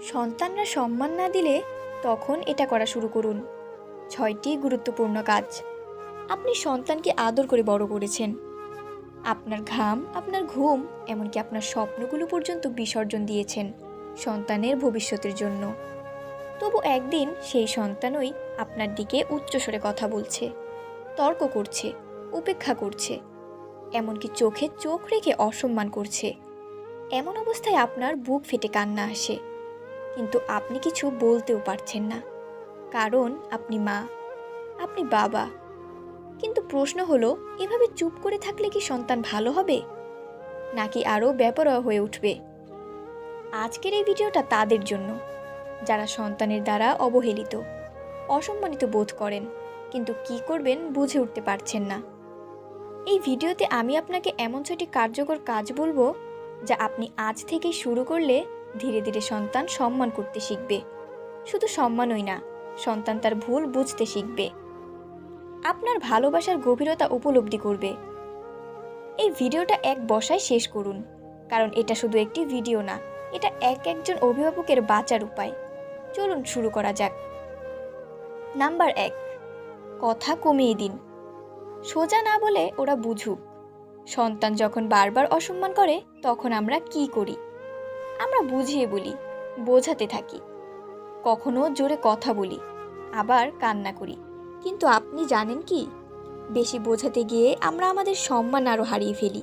সন্তানরা সম্মান না দিলে তখন এটা করা শুরু করুন। 6টি গুরুত্বপূর্ণ কাজ। আপনি সন্তানকে আদর করে বড় করেছেন। আপনার ঘাম, আপনার ঘুম, এমনকি আপনার স্বপ্নগুলো পর্যন্ত বিসর্জন দিয়েছেন সন্তানের ভবিষ্যতের জন্য। তবু একদিন সেই সন্তানই আপনার দিকে উচ্চস্বরে কথা বলছে, তর্ক করছে, উপেক্ষা করছে, এমনকি চোখে চোখ রেখে অসম্মান করছে। এমন অবস্থায় আপনার বুক ফেটে কান্না আসে, কিন্তু আপনি কিছু বলতেও পারছেন না, কারণ আপনি মা, আপনি বাবা। কিন্তু প্রশ্ন হলো, এভাবে চুপ করে থাকলে কি সন্তান ভালো হবে, নাকি আরও বেপরোয়া হয়ে উঠবে? আজকের এই ভিডিওটা তাদের জন্য যারা সন্তানের দ্বারা অবহেলিত, অসম্মানিত বোধ করেন, কিন্তু কি করবেন বুঝে উঠতে পারছেন না। এই ভিডিওতে আমি আপনাকে এমন 6টি কার্যকর কাজ বলবো, যা আপনি আজ থেকেই শুরু করলে ধীরে ধীরে সন্তান সম্মান করতে শিখবে। শুধু সম্মানই না, সন্তান তার ভুল বুঝতে শিখবে, আপনার ভালোবাসার গভীরতা উপলব্ধি করবে। এই ভিডিওটা এক বসায় শেষ করুন, কারণ এটা শুধু একটি ভিডিও না, এটা একজন অভিভাবকের বাঁচার উপায়। চলুন শুরু করা যাক। নাম্বার 1, কথা কমিয়ে দিন। সোজা না বলে ওরা বুঝুক। সন্তান যখন বারবার অসম্মান করে তখন আমরা কি করি? আমরা বুঝিয়ে বলি, বোঝাতে থাকি, কখনো জোরে কথা বলি, আবার কান্না করি। কিন্তু আপনি জানেন কি, বেশি বোঝাতে গিয়ে আমরা আমাদের সম্মান আরও হারিয়ে ফেলি।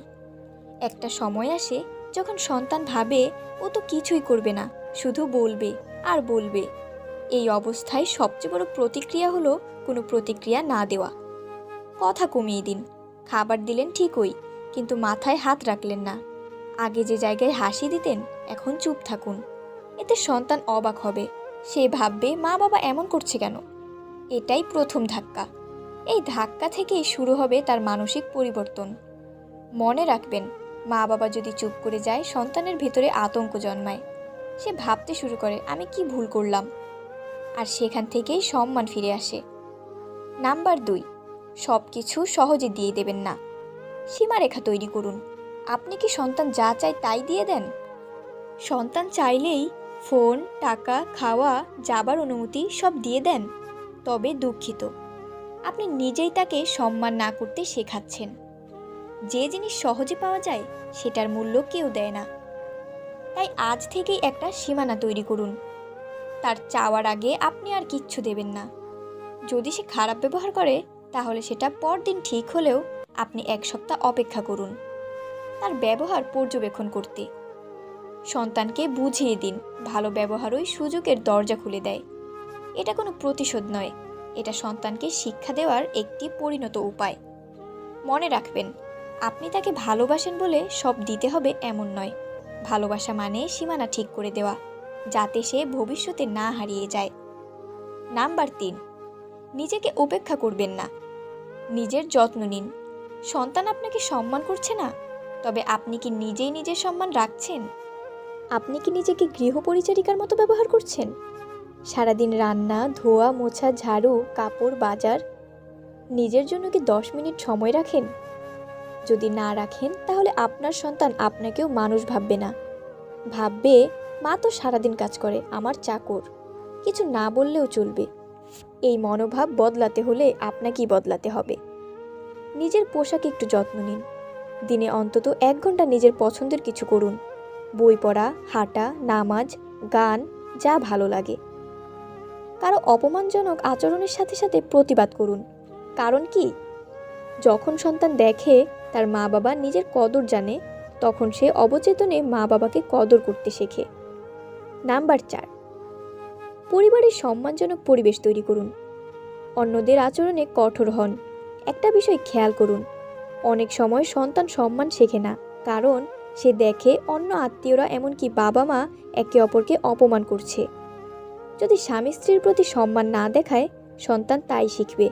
একটা সময় আসে যখন সন্তান ভাবে ও তো কিছুই করবে না, শুধু বলবে আর বলবে। এই অবস্থায় সবচেয়ে বড় প্রতিক্রিয়া হলো কোনো প্রতিক্রিয়া না দেওয়া। কথা কমিয়ে দিন। খাবার দিলেন ঠিকই, কিন্তু মাথায় হাত রাখলেন না। আগে যে জায়গায় হাসি দিতেন, এখন চুপ থাকুন। এতে সন্তান অবাক হবে, সে ভাববে মা বাবা এমন করছে কেন। এটাই প্রথম ধাক্কা। এই ধাক্কা থেকেই শুরু হবে তার মানসিক পরিবর্তন। মনে রাখবেন, মা বাবা যদি চুপ করে যায়, সন্তানের ভিতরে আতঙ্ক জন্মায়। সে ভাবতে শুরু করে আমি কি ভুল করলাম, আর সেখান থেকেই সম্মান ফিরে আসে। নাম্বার 2, সব কিছু সহজে দিয়ে দেবেন না। সীমারেখা তৈরি করুন। আপনি কি সন্তান যা চায় তাই দিয়ে দেন? সন্তান চাইলেই ফোন, টাকা, খাওয়া, যাবার অনুমতি সব দিয়ে দেন? তবে দুঃখিত, আপনি নিজেই তাকে সম্মান না করতে শেখাচ্ছেন। যে জিনিস সহজে পাওয়া যায় সেটার মূল্য কেউ দেয় না। তাই আজ থেকেই একটা সীমানা তৈরি করুন। তার চাওয়ার আগে আপনি আর কিচ্ছু দেবেন না। যদি সে খারাপ ব্যবহার করে, তাহলে সেটা পরদিন ঠিক হলেও আপনি 1 সপ্তাহ অপেক্ষা করুন তার ব্যবহার পর্যবেক্ষণ করতে। সন্তানকে বুঝিয়ে দিন, ভালো ব্যবহারই সুযোগের দরজা খুলে দেয়। এটা কোনো প্রতিশোধ নয়, এটা সন্তানকে শিক্ষা দেওয়ার একটি পরিণত উপায়। মনে রাখবেন, আপনি তাকে ভালোবাসেন বলে সব দিতে হবে এমন নয়। ভালোবাসা মানে সীমানা ঠিক করে দেওয়া, যাতে সে ভবিষ্যতে না হারিয়ে যায়। নাম্বার 3, নিজেকে উপেক্ষা করবেন না। নিজের যত্ন নিন। সন্তান আপনাকে সম্মান করছে না, তবে আপনি কি নিজেই নিজের সম্মান রাখছেন? আপনি কি নিজেকে গৃহপরিচারিকার মতো ব্যবহার করছেন? সারাদিন রান্না, ধোয়া, মোছা, ঝাড়ু, কাপড়, বাজার। নিজের জন্য কি 10 মিনিট সময় রাখেন? যদি না রাখেন, তাহলে আপনার সন্তান আপনাকেও মানুষ ভাববে না। ভাববে মা তো সারাদিন কাজ করে, আমার চাকর, কিছু না বললেও চলবে। এই মনোভাব বদলাতে হলে আপনাকেই বদলাতে হবে। নিজের পোশাকে একটু যত্ন নিন। দিনে অন্তত 1 ঘন্টা নিজের পছন্দের কিছু করুন। বই পড়া, হাঁটা, নামাজ, গান, যা ভালো লাগে। কারো অপমানজনক আচরণের সাথে সাথে প্রতিবাদ করুন। কারণ কি, যখন সন্তান দেখে তার মা বাবা নিজের কদর জানে, তখন সে অবচেতনে মা বাবাকে কদর করতে শেখে। নাম্বার 4, পরিবারের সম্মানজনক পরিবেশ তৈরি করুন। অন্যদের আচরণে কঠোর হন। একটা বিষয় খেয়াল করুন, অনেক সময় সন্তান সম্মান শেখে না, কারণ সে দেখে অন্য আত্মীয়রা, এমনকি বাবা মা, একে অপরকে অপমান করছে। যদি স্বামী স্ত্রীর প্রতি সম্মান না দেখায়, সন্তান তাই শিখবে।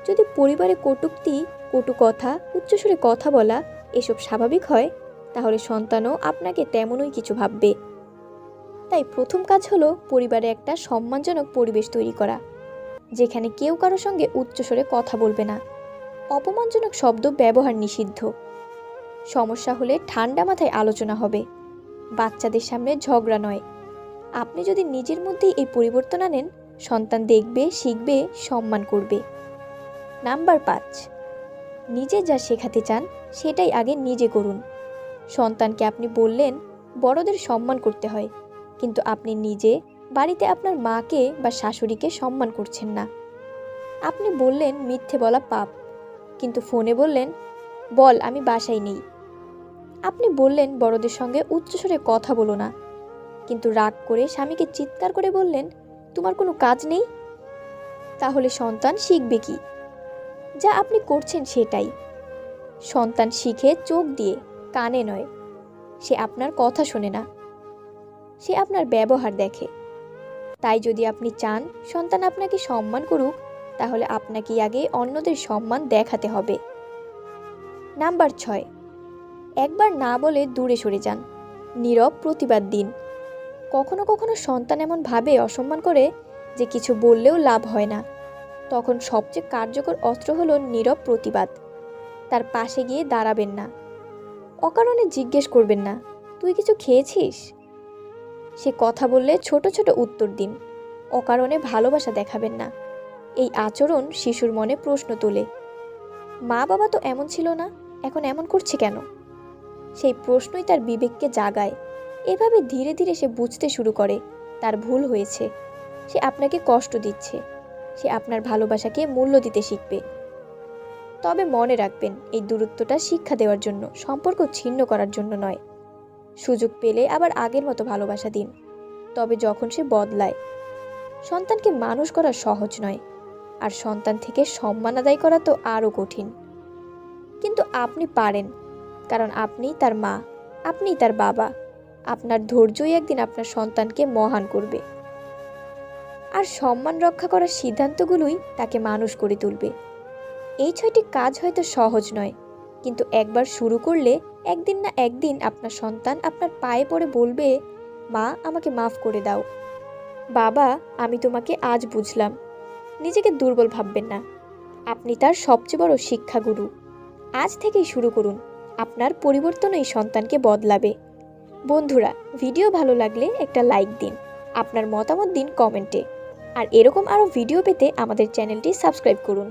যদি পরিবারে কটূক্তি, কটু কথা, উচ্চস্বরে কথা বলা এসব স্বাভাবিক হয়, তাহলে সন্তানও আপনাকে তেমনই কিছু ভাববে। তাই প্রথম কাজ হলো পরিবারে একটা সম্মানজনক পরিবেশ তৈরি করা, যেখানে কেউ কারো সঙ্গে উচ্চস্বরে কথা বলবে না, অপমানজনক শব্দ ব্যবহার নিষিদ্ধ। সমস্যা হলে ঠান্ডা মাথায় আলোচনা হবে, বাচ্চাদের সামনে ঝগড়া নয়। আপনি যদি নিজের মধ্যেই এই পরিবর্তন আনেন, সন্তান দেখবে, শিখবে, সম্মান করবে। নাম্বার 5, নিজে যা শেখাতে চান সেটাই আগে নিজে করুন। সন্তানকে আপনি বললেন বড়দের সম্মান করতে হয়, কিন্তু আপনি নিজে বাড়িতে আপনার মাকে বা শাশুড়িকে সম্মান করছেন না। আপনি বললেন মিথ্যে বলা পাপ, কিন্তু ফোনে বললেন বল আমি বাসায় নেই। আপনি বললেন বড়দের সঙ্গে উচ্চস্বরে কথা বলো না, কিন্তু রাগ করে স্বামীকে চিৎকার করে বললেন তোমার কোনো কাজ নেই। তাহলে সন্তান শিখবে কি? যা আপনি করছেন সেটাই। সন্তান শিখে চোখ দিয়ে, কানে নয়। সে আপনার কথা শোনে না, সে আপনার ব্যবহার দেখে। তাই যদি আপনি চান সন্তান আপনাকে সম্মান করুক, তাহলে আপনাকে আগে অন্যদের সম্মান দেখাতে হবে। নাম্বার 6, একবার না বলে দূরে সরে যান, নীরব প্রতিবাদ দিন। কখনো কখনো সন্তান এমন ভাবে অসম্মান করে যে কিছু বললেও লাভ হয় না। তখন সবচেয়ে কার্যকর অস্ত্র হলো নীরব প্রতিবাদ। তার পাশে গিয়ে দাঁড়াবেন না, অকারণে জিজ্ঞেস করবেন না তুই কিছু খেয়েছিস। সে কথা বললে ছোট ছোট উত্তর দিন, অকারণে ভালোবাসা দেখাবেন না। এই আচরণ শিশুর মনে প্রশ্ন তোলে, মা বাবা তো এমন ছিল না, এখন এমন করছে কেন? সেই প্রশ্নই তার বিবেককে জাগায়। এভাবে ধীরে ধীরে সে বুঝতে শুরু করে তার ভুল হয়েছে, সে আপনাকে কষ্ট দিচ্ছে, সে আপনার ভালোবাসাকে মূল্য দিতে শিখবে। তবে মনে রাখবেন, এই দূরত্বটা শিক্ষা দেওয়ার জন্য, সম্পর্ক ছিন্ন করার জন্য নয়। সুযোগ পেলে আবার আগের মতো ভালোবাসা দিন, তবে যখন সে বদলায়। সন্তানকে মানুষ করা সহজ নয়, আর সন্তান থেকে সম্মান আদায় করা তো আরও কঠিন। কিন্তু আপনি পারেন, কারণ আপনিই তার মা, আপনিই তার বাবা। আপনার ধৈর্যই একদিন আপনার সন্তানকে মহান করবে। আর সম্মান রক্ষা করার সিদ্ধান্তগুলোই তাকে মানুষ করে তুলবে। এই 6টি কাজ হয়তো সহজ নয়, কিন্তু একবার শুরু করলে একদিন না একদিন আপনার সন্তান আপনার পায়ে পড়ে বলবে, মা আমাকে মাফ করে দাও, বাবা আমি তোমাকে আজ বুঝলাম। নিজেকে দুর্বল ভাববেন না, আপনি তার সবচেয়ে বড় শিক্ষাগুরু। আজ থেকেই শুরু করুন, আপনার পরিবর্তনই সন্তানকে বদলাবে। বন্ধুরা, ভিডিও ভালো লাগলে একটা লাইক দিন, আপনার মতামত দিন কমেন্টে। আর এরকম আরও ভিডিও পেতে আমাদের চ্যানেলটি সাবস্ক্রাইব করুন।